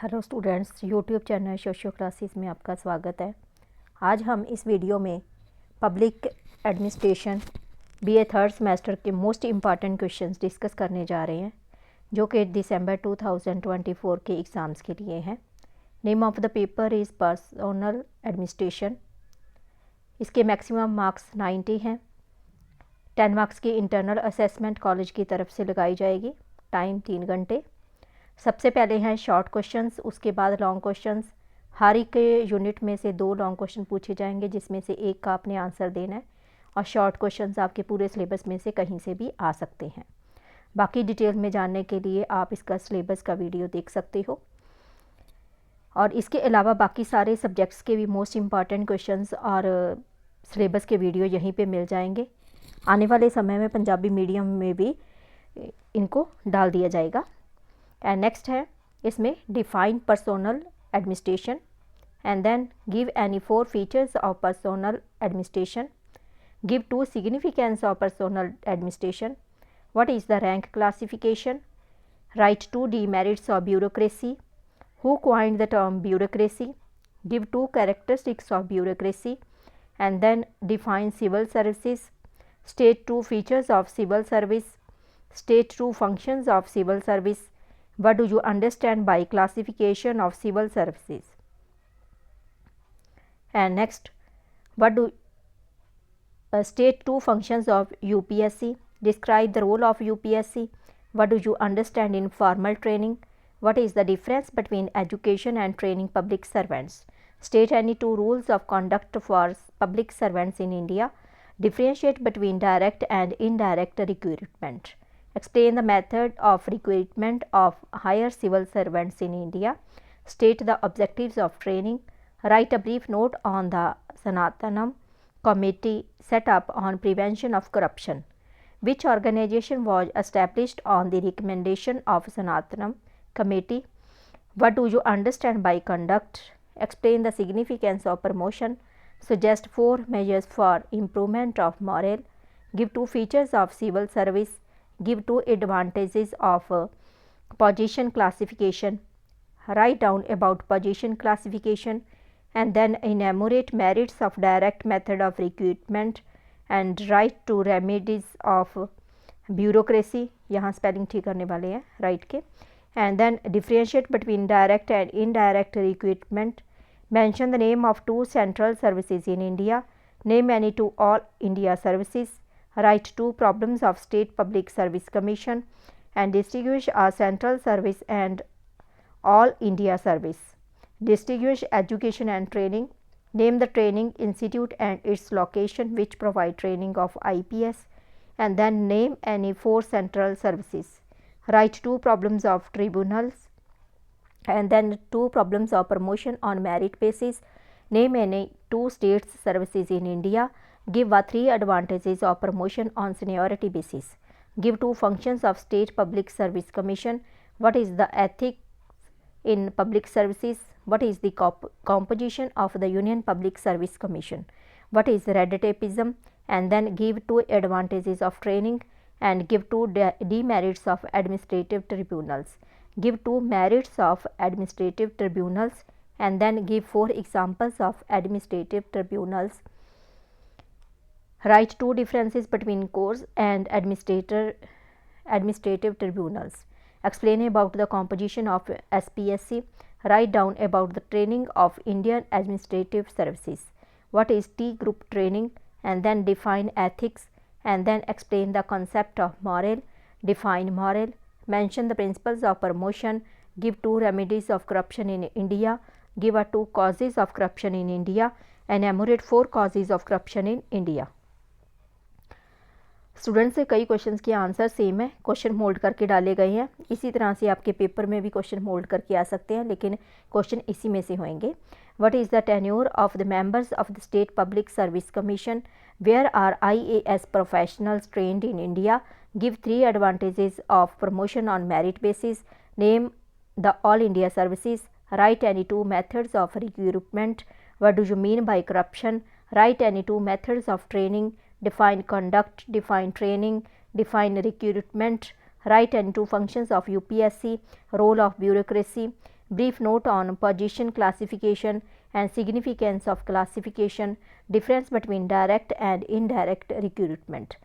Hello students, YouTube channel socio classes में आपका स्वागत है। आज हम इस वीडियो में public administration BA third semester के मोस्ट इम्पॉर्टेंट क्वेश्चंस डिस्कस करने जा रहे हैं, जो कि दिसंबर 2024 के एग्ज़ाम्स के लिए हैं। Name of the paper is personal administration. इसके मैक्सिमम मार्क्स 90 हैं। 10 मार्क्स की इंटरनल असेसमेंट कॉलेज की तरफ से लगाई जाएगी। टाइम 3 घंटे। सबसे पहले हैं शॉर्ट क्वेश्चंस, उसके बाद लॉन्ग क्वेश्चंस। हर एक यूनिट में से 2 लॉन्ग क्वेश्चन पूछे जाएंगे, जिसमें से एक का आपने आंसर देना है, और शॉर्ट क्वेश्चंस आपके पूरे सिलेबस में से कहीं से भी आ सकते हैं। बाकी डिटेल में जानने के लिए आप इसका सिलेबस का वीडियो देख सकते हो, और इसके अलावा बाकी सारे सब्जेक्ट्स के भी मोस्ट इम्पॉर्टेंट क्वेश्चंस और सिलेबस के वीडियो यहीं पे मिल जाएंगे। आने वाले समय में पंजाबी मीडियम में भी इनको डाल दिया जाएगा। एंड नेक्स्ट है इसमें define personnel administration, and then give any 4 features of personnel administration, give 2 significance of personnel administration, what is the rank classification, write 2 demerits of bureaucracy, who coined the term bureaucracy, give 2 characteristics of bureaucracy, and then define civil services, state 2 features of civil service, state 2 functions of civil service. What do you understand by classification of civil services? And next, what do state 2 functions of UPSC, describe the role of UPSC, what do you understand in formal training, what is the difference between education and training public servants, state any 2 rules of conduct for public servants in India, differentiate between direct and indirect recruitment, explain the method of recruitment of higher civil servants in India, state the objectives of training, write a brief note on the Sanatanam committee set up on prevention of corruption, which organization was established on the recommendation of Sanatanam committee, what do you understand by conduct, explain the significance of promotion, suggest 4 measures for improvement of morale, give 2 features of civil service, give 2 advantages of position classification, write down about position classification, and then enumerate merits of direct method of recruitment, and write 2 remedies of bureaucracy. यहाँ spelling ठीक करने वाले हैं right के। and then differentiate between direct and indirect recruitment, mention the name of 2 central services in India, name any 2 all India services, write 2 problems of State Public Service Commission, and distinguish a central service and all India service, distinguish education and training, name the training institute and its location which provide training of IPS, and then name any 4 central services, write 2 problems of tribunals, and then 2 problems of promotion on merit basis, name any 2 state services in India, give 3 advantages of promotion on seniority basis, give 2 functions of State Public Service Commission, what is the ethics in public services, what is the composition of the Union Public Service Commission, what is red tapeism, and then give 2 advantages of training, and give 2 demerits of administrative tribunals, give 2 merits of administrative tribunals, and then give 4 examples of administrative tribunals, write 2 differences between courts and administrative tribunals, explain about the composition of SPSC, write down about the training of Indian administrative services, what is T group training, and then define ethics, and then explain the concept of morale, define morale, mention the principles of promotion, give 2 remedies of corruption in India, give 2 causes of corruption in India, and enumerate 4 causes of corruption in India. Student से कई questions के answer same है, question mould करके डाले गए हैं। इसी तरह से आपके पेपर में भी क्वेश्चन मोल्ड करके आ सकते हैं, लेकिन क्वेश्चन इसी में से होंगे। What is the tenure of the members of the state public service commission, where are IAS professionals trained in India, give 3 advantages of promotion on merit basis, name the all India services, write any 2 methods of recruitment, what do you mean by corruption, write any 2 methods of training, define conduct, define training, define recruitment, write any 2 functions of UPSC, role of bureaucracy, Brief note on position classification and significance of classification, difference between direct and indirect recruitment.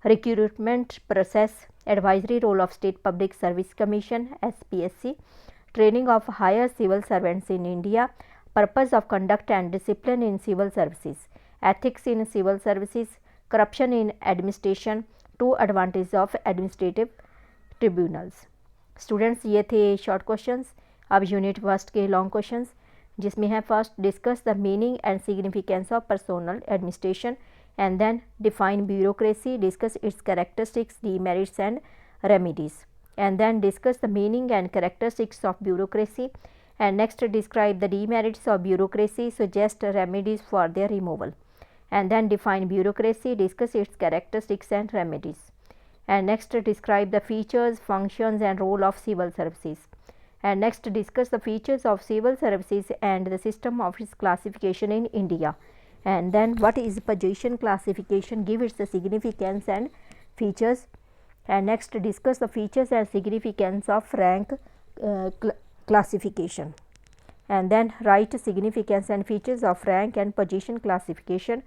Recruitment process, advisory role of State Public Service Commission SPSC, training of higher civil servants in India, purpose of conduct and discipline in civil services, ethics in civil services, corruption in administration, two advantages of administrative tribunals. Students ये थे short questions. अब unit first के long questions, जिसमें है first discuss the meaning and significance of personnel administration and then define bureaucracy, discuss its characteristics, demerits and remedies, and then discuss the meaning and characteristics of bureaucracy, and next describe the demerits of bureaucracy, suggest remedies for their removal, and then define bureaucracy, discuss its characteristics and remedies, and next describe the features, functions and role of civil services, and next discuss the features of civil services and the system of its classification in India, and then what is position classification, give its significance and features, and next discuss the features and significance of rank classification, and then write significance and features of rank and position classification,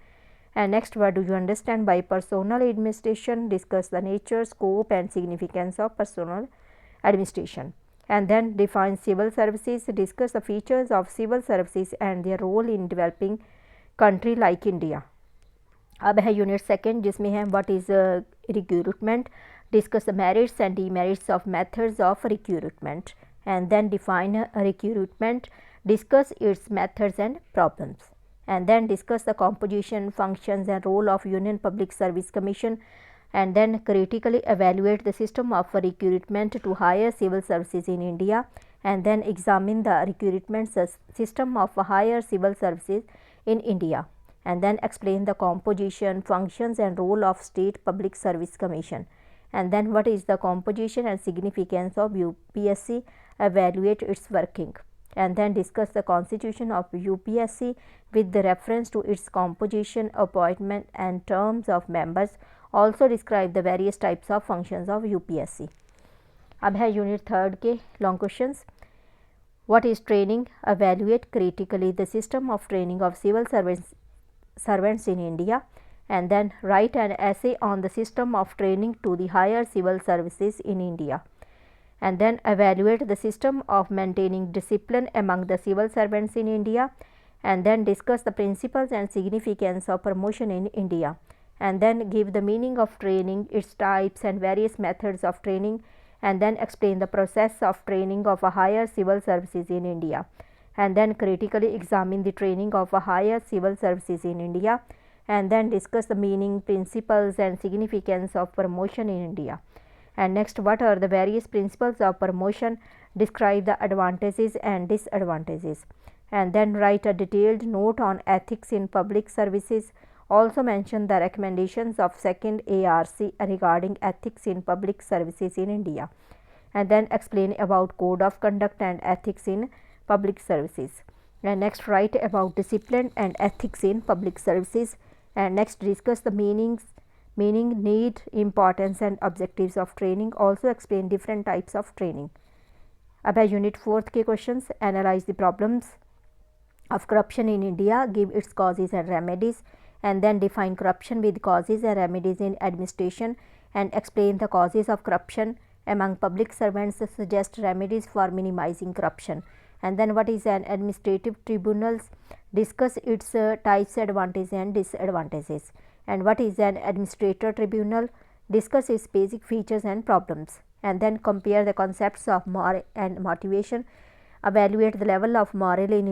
and next what do you understand by personal administration, discuss the nature, scope and significance of personal administration, and then define civil services, discuss the features of civil services and their role in developing country like India. अब है unit second, जिसमें है what is recruitment, discuss the merits and demerits of methods of recruitment, and then define recruitment, discuss its methods and problems, and then discuss the composition, functions and role of Union Public Service Commission, and then critically evaluate the system of recruitment to higher civil services in India, and then examine the recruitment system of higher civil services in India, and then explain the composition, functions and role of State Public Service Commission, and then what is the composition and significance of UPSC, evaluate its working, and then discuss the constitution of UPSC with the reference to its composition, appointment and terms of members, also describe the various types of functions of UPSC. अब है unit third के long questions, what is training, evaluate critically the system of training of civil servants in India, and then write an essay on the system of training to the higher civil services in India, and then evaluate the system of maintaining discipline among the civil servants in India, and then discuss the principles and significance of promotion in India, and then give the meaning of training, its types and various methods of training, and then explain the process of training of a higher civil services in India, and then critically examine the training of a higher civil services in India, and then discuss the meaning, principles and significance of promotion in India, and next what are the various principles of promotion, describe the advantages and disadvantages, and then write a detailed note on ethics in public services, also mention the recommendations of second ARC regarding ethics in public services in India, and then explain about code of conduct and ethics in public services, and next write about discipline and ethics in public services, and next discuss the meaning, need, importance and objectives of training, also explain different types of training. अब है unit fourth के questions, analyse the problems of corruption in India, give its causes and remedies, and then define corruption with causes and remedies in administration, and explain the causes of corruption among public servants, suggest remedies for minimizing corruption, and then what is an administrative tribunals, discuss its types, advantages and disadvantages, and what is an administrator tribunal, discuss its basic features and problems, and then compare the concepts of morale and motivation, evaluate the level of morale in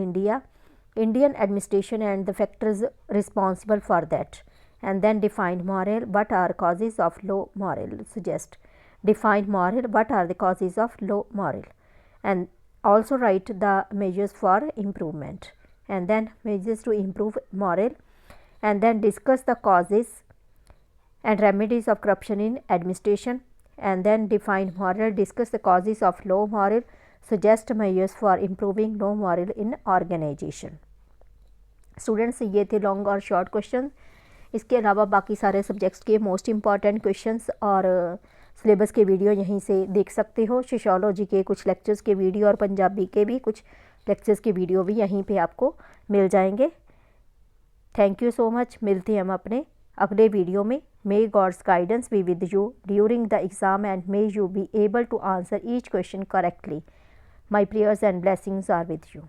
Indian administration and the factors responsible for that, and then define morale, what are causes of low morale, suggest, define morale, what are the causes of low morale, and also write the measures for improvement, and then measures to improve morale, and then discuss the causes and remedies of corruption in administration, and then define morale, discuss the causes of low morale, suggest measures for improving low morale in organization. Students ये थे long और short question, इसके अलावा बाकी सारे subjects के most important questions और syllabus के वीडियो यहीं से देख सकते हो। सोशियोलॉजी के कुछ लेक्चर्स के वीडियो और पंजाबी के भी कुछ लेक्चर्स के वीडियो भी यहीं पे आपको मिल जाएंगे। Thank you so much. मिलते हैं हम अपने अगले वीडियो में। May God's guidance be with you during the exam and may you be able to answer each question correctly. My prayers and blessings are with you.